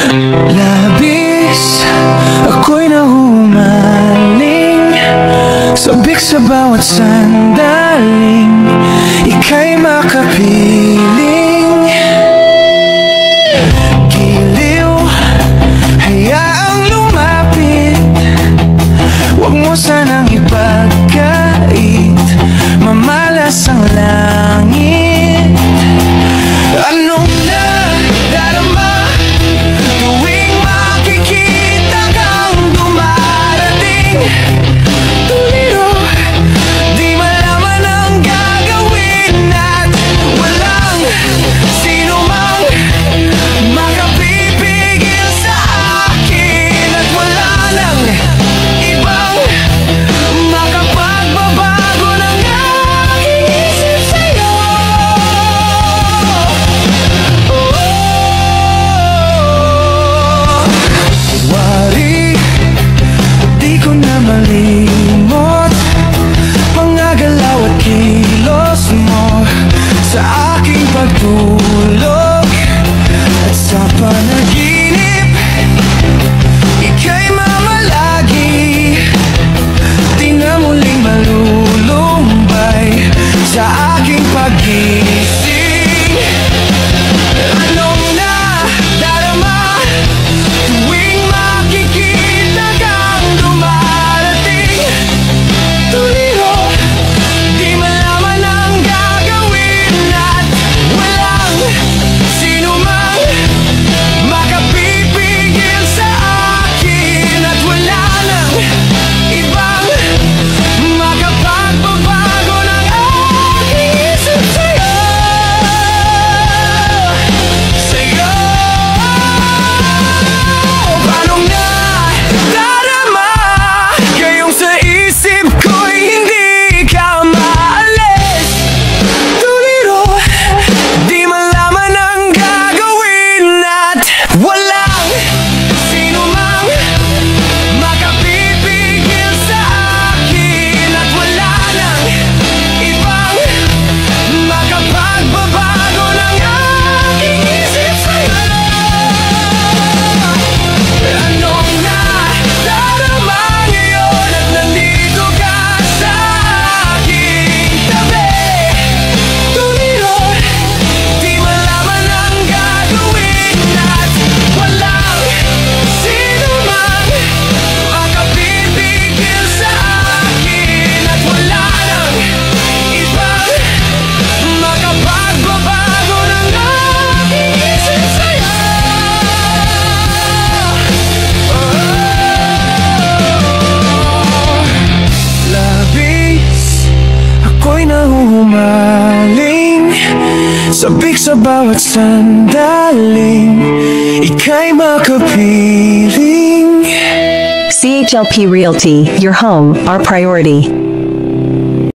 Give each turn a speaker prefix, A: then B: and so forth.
A: Labis, ako'y nahumaling, sabik sa bawat sandaling ika'y makapiling. Giliw, hayaang lumapit, huwag mo sanang ipagkait, mamalas ang langit. Anong nadarama tuwing makikita kang dumarating? Tuliro, di malaman ang gagawin at walang sino mang makapipigil sa akin, at wala nang ibang makapagbabago ng aking isip sa'yo. Wari, di ko na malimot mga galaw at kilos mo sa aking pagtulog at sa panaginip. Ika'y mamalagi, di na muling malulumbay sa aking pag-ising. Anong nadarama tuwing makikita kang dumarating? Tuliro, di malaman ang gagawin at walang sino mang makapipigil sa akin, at wala nang ibang makapagbabago ng aking isip sa'yo. Sa'yo. Paanong nadarama ngayong sa isip ko'y hindi ka maalis? Tuliro, di malaman ang gagawin at walang sino mang makapipigil sa akin, at wala nang ibang makapagbabago ng aking isip sa'yo. Anong nadarama ngayon at nandito ka sa aking tabi? Tuliro, di malaman ang gagawin at walang sino mang makapipigil sa akin, at wala nang ibang makapagbabago ng aking isip sa'yo. Labis, ako'y nahuhumaling, sabik sa bawat sandaling ika'y makapiling.
B: CHLP Realty, your home, our priority.